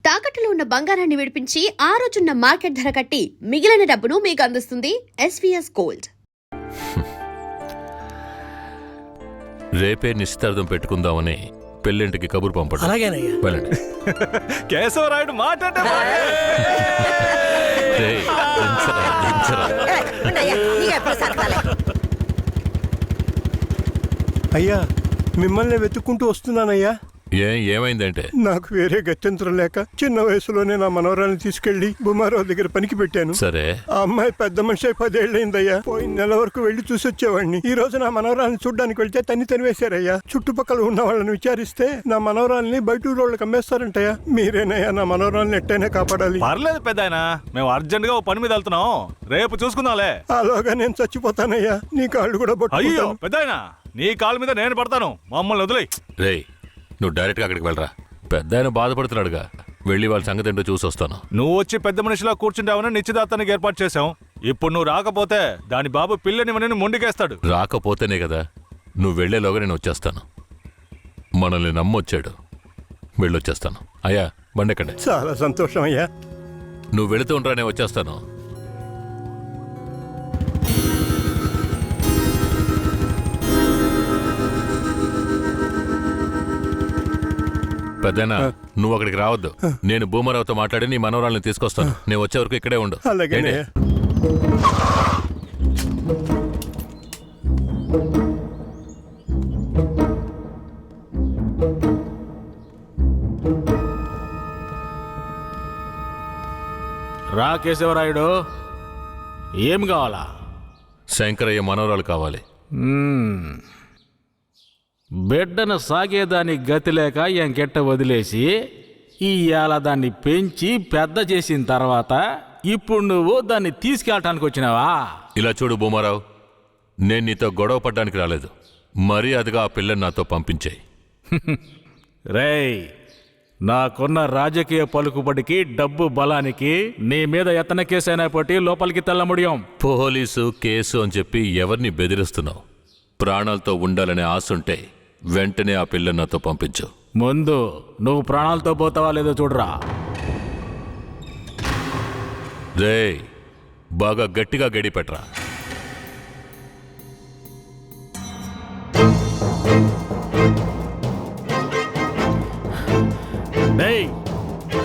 తాకట్టులో ఉన్న బంగారాన్ని విడిపించి ఆ రోజున్న మార్కెట్ ధర కట్టి మిగిలిన డబ్బును మీకు అందిస్తుంది ఎస్వీఎస్ గోల్డ్. రేపే నిశ్చితార్థం పెట్టుకుందామని పెళ్ళింటికి కబురు పంపండి. అలాగేనయ్యా. వెళ్ళండి. కేశవరాయుడు మాట్లాడే అయ్యా, మిమ్మల్ని వెతుక్కుంటూ వస్తున్నానయ్యా. ఏమైందంటే నాకు వేరే గత్యంతరం లేక చిన్న వయసులోనే నా మనవరాన్ని తీసుకెళ్లి బుమారావు దగ్గర పనికి పెట్టాను. సరే, ఆ అమ్మాయి పెద్ద మనిషి 10 ఏళ్ళైందయ్యా. పోయిన నెల వరకు వెళ్లి చూసొచ్చేవాడిని. ఈ రోజు నా మనవరాన్ని చూడ్డానికి వెళ్తే తనివేశారయ్యా. చుట్టుపక్కల ఉన్న వాళ్ళని విచారిస్తే నా మనవరాల్ని బయట ఊళ్ళకి అమ్మేస్తారంటయ్యా. మీరేనయ్యా నా మనవరాల్ని ఎట్టైనా కాపాడాలి. పర్లేదు పెద్దాయన, మేము అర్జెంట్ గా ఓ పని మీద వెళ్తున్నాం, రేపు చూసుకుందాంలే. అలాగా నేను చచ్చిపోతానయ్యా. నీ కాళ్ళు కూడా అయ్యో పట్టుకుంటాను. పెద్దాయన, నీ కాళ్ళ మీద నేను పడతాను, మమ్మల్ని వదిలేయ్. రేయ్, నువ్వు డైరెక్ట్గా అక్కడికి వెళ్ళరా. పెద్ద ఆయన బాధపడుతున్నాడుగా, వెళ్ళి వాళ్ళ సంగతి ఏంటో చూసి వస్తాను. నువ్వు వచ్చి పెద్ద మనిషిలా కూర్చుంటావని నిశ్చితార్థానికి ఏర్పాటు చేశాం. ఇప్పుడు నువ్వు రాకపోతే దాని బాబు పిల్లని మొండికేస్తాడు. రాకపోతేనే కదా. నువ్వు వెళ్లేలోగా నేను వచ్చేస్తాను. మనల్ని నమ్మొచ్చాడు, వెళ్ళొచ్చేస్తాను. అయ్యా, బండెక్కండి. చాలా సంతోషం అయ్యా. నువ్వు వెళుతూ ఉండరా, నేను వచ్చేస్తాను. పెద్దనా, నువ్వు అక్కడికి రావద్దు. నేను భూమరావుతో మాట్లాడి నీ మనవరాల్ని తీసుకొస్తాను. నేను వచ్చే వరకు ఇక్కడే ఉండు. అలాగే. రా కేశవరాయుడు, ఏం కావాలా? శంకరయ్య మనవరాలు కావాలి. బిడ్డను సాగేదాన్ని గతి లేక ఎంకెట్ట వదిలేసి ఇవాళ దాన్ని పెంచి పెద్ద చేసిన తర్వాత ఇప్పుడు నువ్వు దాన్ని తీసుకెళ్ళటానికి వచ్చినావా? ఇలా చూడు భూమారావు, నేను నీతో గొడవ పడ్డానికి రాలేదు. మర్యాదగా ఆ పిల్లని నాతో పంపించేయి. రేయ్, నాకున్న రాజకీయ పలుకుబడికి డబ్బు బలానికి నీ మీద ఎత్తన కేసైనా పట్టి లోపలికి తెల్లముడియం. పోలీసు కేసు అని చెప్పి ఎవరిని బెదిరిస్తున్నావు? ప్రాణాలతో ఉండాలనే ఆశుంటే వెంటనే ఆ పిల్లని నాతో పంపించు. ముందు నువ్వు ప్రాణాలతో పోతావా లేదో చూడరా. రేయ్, బాగా గట్టిగా గడిపెట్రా. డేయ్,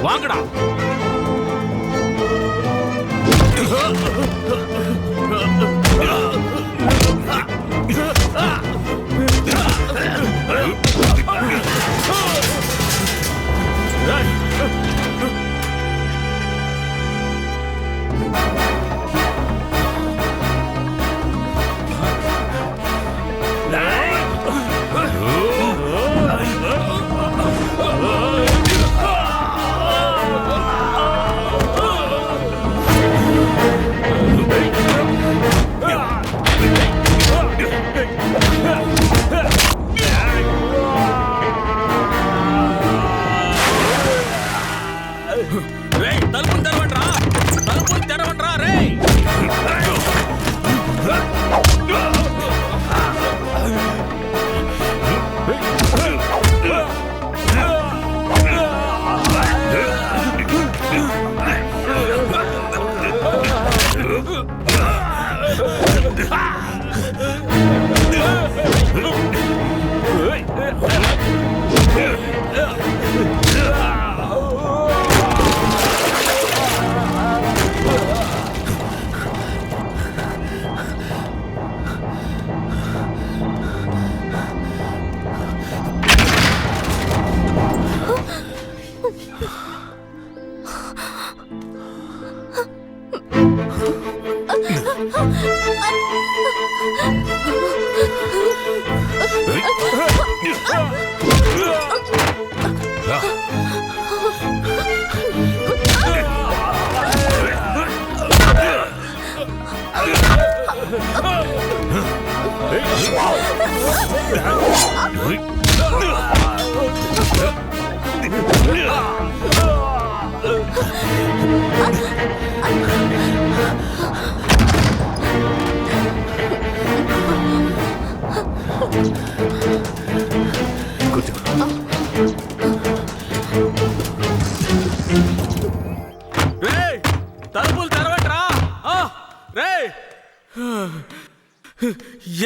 వాంగడా.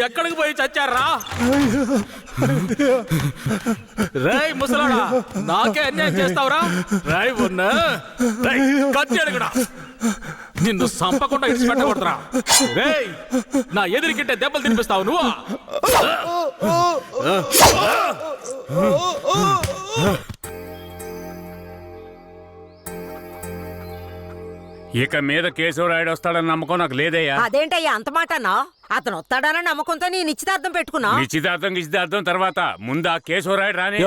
ఎక్కడికి పోయి చచ్చారా? రేయ్ ముసలాడా, నాకే అన్యాయం చేస్తావురా? రాయ్ ఉన్నా కత్తి అడుగుడా, నిన్ను సంపకుండా ఇచ్చి పెట్టకూడదురా. రేయ్, నా ఎదురుకింటే దెబ్బలు తినిపిస్తావు నువ్వు. ఇక మీద కేశవరాయుడు వస్తాడని నమ్మకం నాకు లేదయ్యా. అదేంటయ్యా అంత మాటనా? అతను వస్తాడన్న నమ్మకంతో నీ నిశ్చితార్థం పెట్టుకున్నా. నిశ్చితార్థం తర్వాత ముందు ఆ కేశవరాయుడు రాని.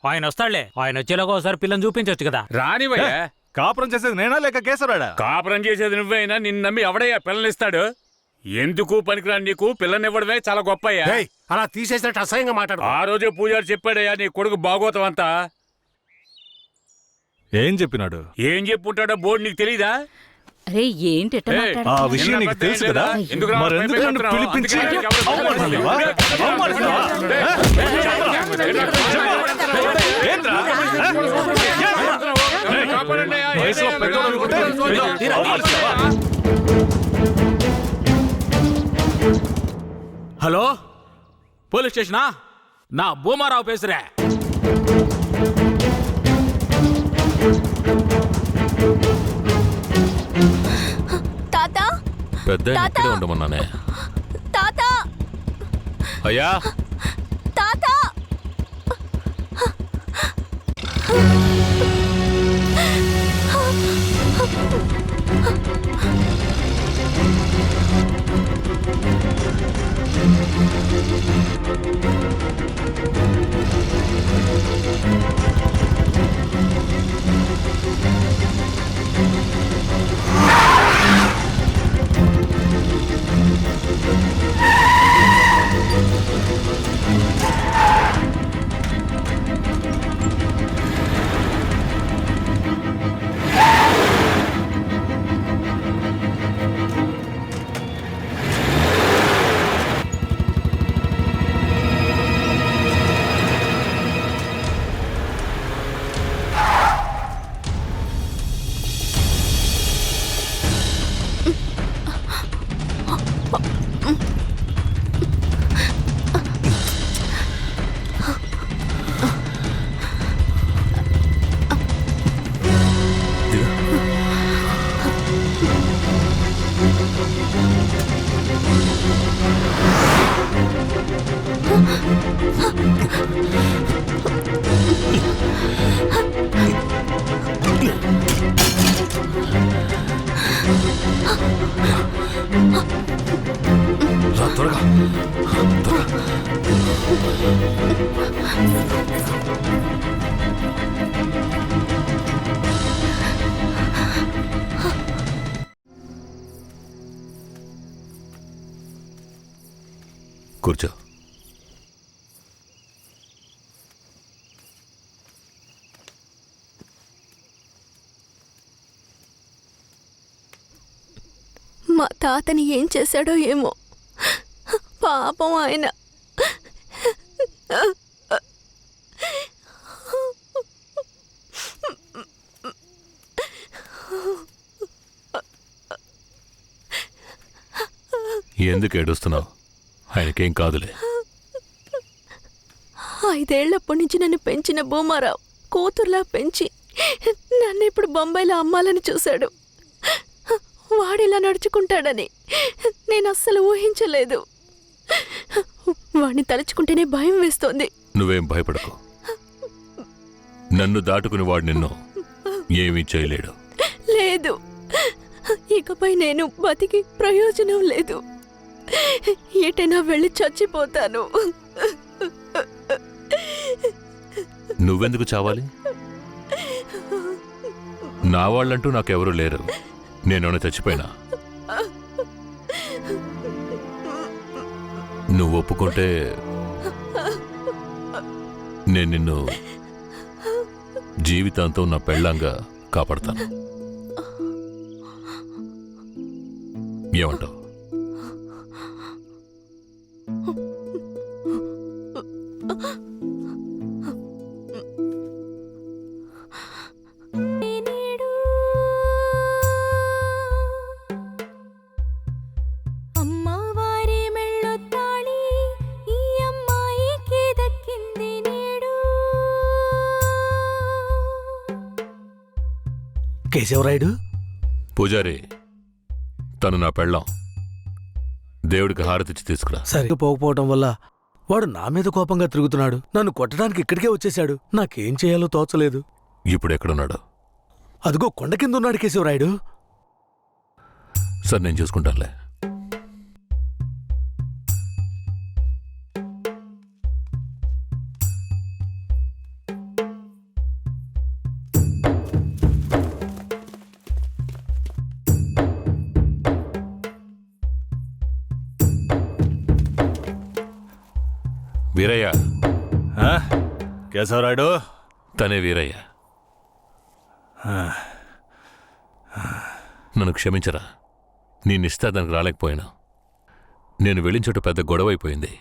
ఆయన వస్తాడులే. ఆయన వచ్చేలాగా ఒకసారి పిల్లని చూపించవచ్చు కదా. రానివయ్యా. కాపురం చేసేది నేనా లేక కేశవరాడా? కాపురం చేసేది నువ్వైనా నిన్ను నమ్మి ఎవడయ్యా పిల్లనిస్తాడు? ఎందుకు పనికిరాని నీకు పిల్లనివ్వడమే చాలా గొప్పయ్యా. అలా తీసేసినట్టు అసహ్యంగా మాట్లాడు. ఆ రోజే పూజారి చెప్పాడయ్యా నీ కొడుకు బాగోతం అంతా. ఏం చెప్పినాడు? ఏం చెప్పుంటాడో బోర్డు నీకు తెలీదా? అరే ఏంటి ఆ విషయం నీకు తెలుసు కదా, మరెందుకు నన్ను పిలిపించి అవమానిస్తున్నావా? ఏంట్రా? వయసులో పెద్దోడు అనుకుంటే ఇలా అవమానిస్తావా? Hello, police స్టేషనా? నా భూమారావు పేసురే. తాత పెద్ద ఇక్కడే ఉండమన్నానే. తాత అయ్యా, తాత కూర్చో. మా తాతని ఏం చేశాడో ఏమో, పాపం ఆయన. ఎందుకు ఏడుస్తున్నావు? ఆయనకేం కాదులే. 5 ఏళ్లప్పటి నుంచి నన్ను పెంచిన భూమారావు కూతుర్లా పెంచి నన్ను ఇప్పుడు బొంబాయిలో అమ్మాలని చూశాడు. వాడిలా నడుచుకుంటాడని నేను అస్సలు ఊహించలేదు. వాడిని తలుచుకుంటేనే భయం వేస్తోంది. నువ్వేం భయపడకు. నన్ను దాటుకుని వాడు నిన్ను ఏమీ చేయలేడు. లేదు, ఇకపై నేను బతికి ప్రయోజనం లేదు. ఎటైనా వెళ్ళి చచ్చిపోతాను. నువ్వెందుకు చావాలి? నా వాళ్ళంటూ నాకెవరూ లేరు. నేనేమైనా చచ్చిపోయినా? నువ్వు ఒప్పుకుంటే నేను నిన్ను జీవితాంతం నా పెళ్ళంగా కాపాడతాను. ఏమంటావు? అమ్మవారి మెళ్ళో కేశవరాయుడు పూజారి, తను నా పెళ్ళాం. దేవుడికి హారతిచ్చి తీసుకురా. సరిగ్గా పోకపోవటం వల్ల వాడు నా మీద కోపంగా తిరుగుతున్నాడు. నన్ను కొట్టడానికి ఇక్కడికే వచ్చేశాడు. నాకేం చేయాలో తోచలేదు. ఇప్పుడు ఎక్కడున్నాడు? అదిగో కొండ కింద ఉన్నాడు కేశవరాయుడు. సరే, నేను చూసుకుంటానులే. వీరయ్య. కేశవరాయుడు, తనే వీరయ్య. నన్ను క్షమించరా. నీ నిశ్చితార్థానికి రాలేకపోయినా. నేను వెళ్ళిన చోట పెద్ద గొడవైపోయింది.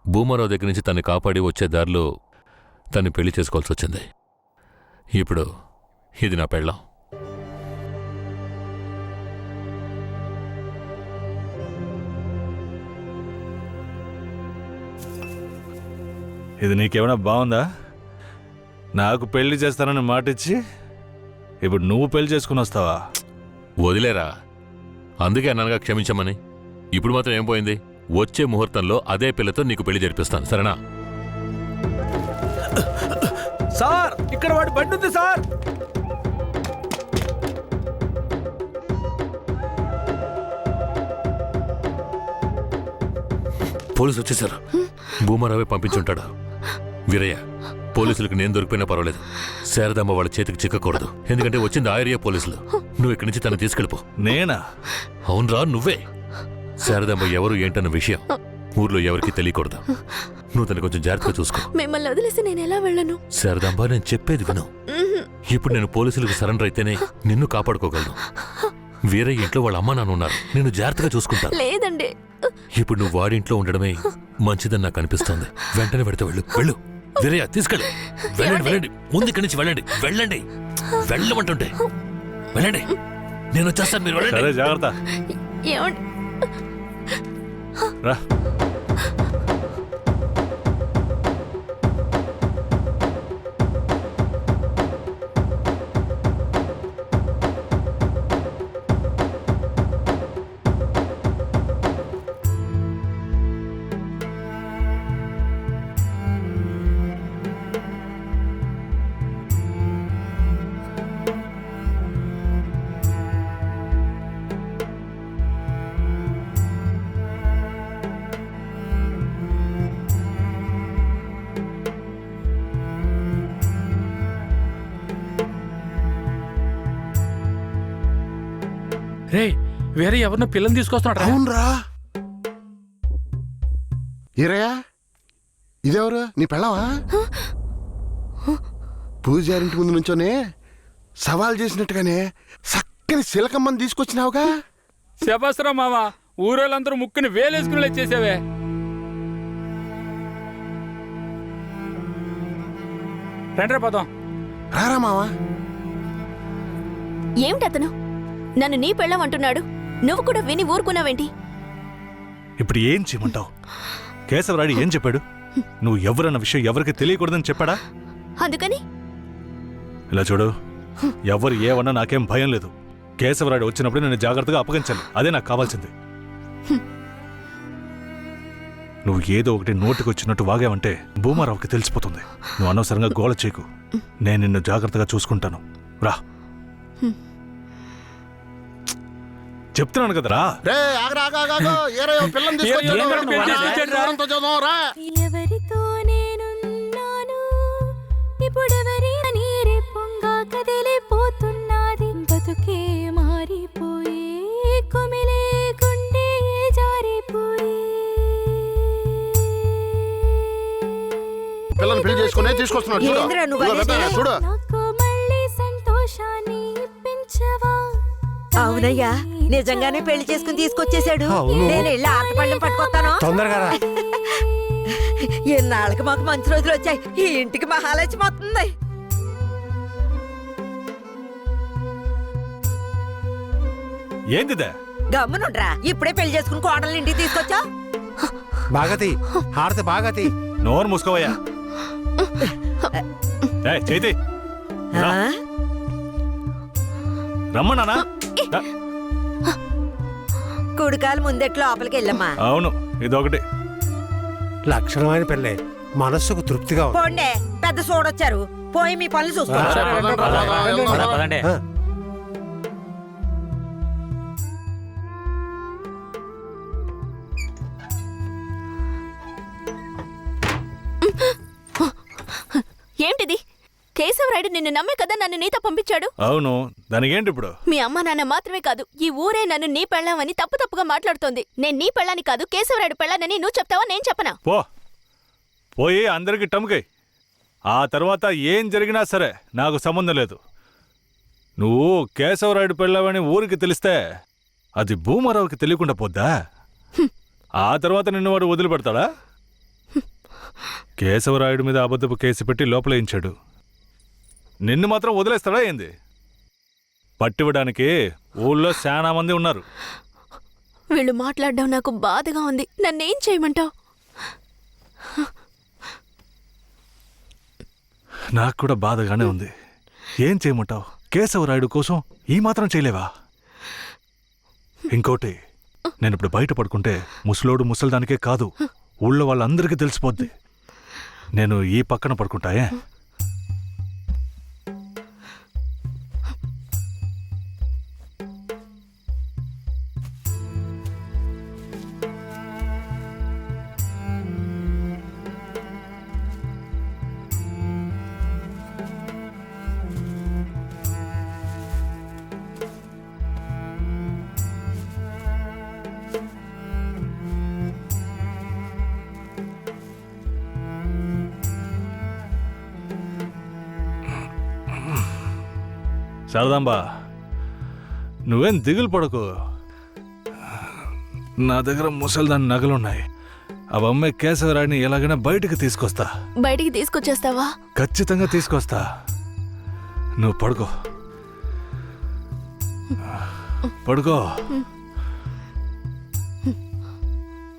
భూమారావు దగ్గర నుంచి తన్ని కాపాడి వచ్చే దారిలో తన్ని పెళ్లి చేసుకోవాల్సి వచ్చింది. ఇప్పుడు ఇది నా పెళ్ళాం. ఇది నీకేమైనా బాగుందా? నాకు పెళ్లి చేస్తానని మాటిచ్చి ఇప్పుడు నువ్వు పెళ్లి చేసుకుని వస్తావా? వదిలేరా. అందుకే అన్నగా క్షమించమని. ఇప్పుడు మాత్రం ఏం పోయింది? వచ్చే ముహూర్తంలో అదే పిల్లతో నీకు పెళ్లి జరిపిస్తాను, సరేనా? సార్, ఇక్కడ వాడి బండి ఉంది సార్. పోలీసు వచ్చేసారు. భూమారావే పంపించుంటాడు. వీరయ్య, పోలీసులకు నేను దొరికిపోయినా పర్వాలేదు. శారదమ్మ వాళ్ళ చేతికి చిక్కకూడదు. ఎందుకంటే వచ్చింది ఆ ఏరియా పోలీసులు. నువ్వు ఇక్కడి నుంచి తను తీసుకెళ్ళిపో. నేనా? అవునరా, నువ్వే. శారదమ్మ ఎవరు ఏంటన్న విషయం ఊర్లో ఎవరికి తెలియకూడదు. నువ్వు తను కొంచెం జాగ్రత్తగా చూసుకో. మిమ్మల్ని వదిలేసి నేను ఎలా వెళ్ళను? శారదాంబ, నేను చెప్పేది విను. ఇప్పుడు నేను పోలీసులకు సరెండర్ అయితేనే నిన్ను కాపాడుకోగలను. వీరయ్య ఇంట్లో వాళ్ళ అమ్మ నాన్న ఉన్నారు. నేను జాగ్రత్తగా చూసుకుంటాను. లేదండి. ఇప్పుడు నువ్వు వాడింట్లో ఉండడమే మంచిదని నాకు అనిపిస్తోంది. వెంటనే పెడితే వెళ్ళు. వెళ్ళు వీరయ్య, తీసుకెళ్ళు. వెళ్ళండి, వెళ్ళండి. ముందు ఇక్కడి నుంచి వెళ్ళండి. వెళ్ళండి, వెళ్ళమంటుంటే వెళ్ళండి. నేను వచ్చేస్తాను, మీరు వెళ్ళండి. సరే, జాగ్రత్త. ఏమండి? రా. రే, వేరే ఎవరినో పిల్లని తీసుకొస్తున్నాడు. అవునరా. ఈరయ్యా, ఇదెవరు? నీ పెళ్ళవా? పూజారింటి ముందు నుంచోనే సవాల్ చేసినట్టుగానే చక్కని శిలకమ్మని తీసుకొచ్చినావుగా. శబాస్రా మామ, ఊరోళ్ళందరూ ముక్కుని వేలేసుకుని చేసావే. రండ్రా పోదాం. రారా మావా. ఏమిటి అతను నన్ను నీ పెళ్ళం అంటున్నాడు? నువ్వు కూడా విని ఊరుకున్నావేంటి? ఇప్పుడు ఏం చేయమంటావు? కేశవరాయుడు ఏం చెప్పాడు? నువ్వు ఎవరన్న విషయం ఎవరికి తెలియకూడదని చెప్పాడా? అందుకని ఇలా చూడు, ఎవరు ఏమన్నా నాకేం భయం లేదు. కేశవరాయుడు వచ్చినప్పుడు నేను జాగ్రత్తగా అప్పగించాలి. అదే నాకు కావాల్సింది. నువ్వు ఏదో ఒకటి నోటికి వచ్చినట్టు వాగావంటే భూమారావుకి తెలిసిపోతుంది. నువ్వు అనవసరంగా గోల చేయకు. నేను నిన్ను జాగ్రత్తగా చూసుకుంటాను. రా, చెప్తున్నాను కదరా. రే, ఆగరా, ఆగాగాగో. ఈరయ్య పిల్లని తీసుకొచ్చాడు. ఊరంతా చూద్దాం, రా. ఎవరితో నేనున్నాను ఇప్పుడెవరి నీరే పొంగా కదిలిపోతున్నది. బతుకే మారిపోయి కొమిలే గుండె జారిపోయి. పిల్లని పెళ్లి చేసుకునే తీసుకొస్తున్నాడు. చూడు. ఏందిరా నువ్వు ఇదిగో అనేది? పెద్దయ్య, చూడు. నాకు మళ్ళీ సంతోషాన్ని ఇప్పించవా? అవునయ్యా, నిజంగానే పెళ్లి చేసుకుని తీసుకొచ్చేశాడు. నేను వెళ్ళి ఆరతపళ్ళెం పట్టుకొస్తాను. తొందరగా రా. ఎన్నాళ్ళకి మాకు మంచి రోజులు వచ్చాయి. ఈ ఇంటికి మహాలక్ష్మి వస్తుంది. ఏందిదే? గమ్మునుండ్రా, ఇప్పుడే పెళ్లి చేసుకుని కోడలు ఇంటికి తీసుకొచ్చా. బాగతి హారతి, బాగతి. నోరు మూసుకోవయ్యా. చైతి, రమ్మన్నానా కుడికాలు ముందెట్లు లోపలికి వెళ్ళమ్మా. అవును ఇదొకటి. లక్షణమైన పెళ్ళే, మనస్సుకు తృప్తిగా ఉంది. పోండే, పెద్ద సోడొచ్చారు. పోయి మీ పనులు చూసుకోండి. పదండి. ఏంటిది? కేశవరాయుడు నిన్ను నమ్మే కదా నన్ను నీతో పంపించాడు. అవును, దానికేంటి ఇప్పుడు? మీ అమ్మ నాన్న మాత్రమే కాదు, ఈ ఊరే నన్ను నీ పెళ్ళామని తప్పుగా మాట్లాడుతోంది. నేను నీ పెళ్ళాని కాదు, కేశవరాయుడు పెళ్ళానని నువ్వు చెప్తావా, నేను చెప్పనా? పోయి అందరికి టమ్కై. ఆ తర్వాత ఏం జరిగినా సరే నాకు సంబంధం లేదు. నువ్వు కేశవరాయుడు పెళ్ళావని ఊరికి తెలిస్తే అది భూమారావుకి తెలియకుండా పోద్దా? ఆ తర్వాత నిన్ను వాడు వదిలిపెడతాడా? కేశవరాయుడు మీద అబద్ధపు కేసు పెట్టి లోపలేయించాడు. నిన్ను మాత్రం వదిలేస్తాడా ఏంది? పట్టివ్వడానికి ఊళ్ళో చాలా మంది ఉన్నారు. వీళ్ళు మాట్లాడడం నాకు బాధగా ఉంది. నన్నేం చేయమంటావు? నాకు కూడా బాధగానే ఉంది. ఏం చేయమంటావు? కేశవరాయుడు కోసం ఈ మాత్రం చేయలేవా? ఇంకోటి, నేను ఇప్పుడు బయట పడుకుంటే ముసలోడు ముసలిదానికే కాదు, ఊళ్ళో వాళ్ళందరికీ తెలిసిపోద్ది. నేను ఈ పక్కన పడుకుంటాయే. శారదాంబా, నువ్వేం దిగులు పడకు. నా దగ్గర ముసలిదాని నగలున్నాయి. అవమ్మే కేశవరాయుడిని ఎలాగైనా బయటికి తీసుకొస్తా. బయటికి తీసుకొచ్చేస్తావా? ఖచ్చితంగా తీసుకొస్తా. నువ్వు పడుకో.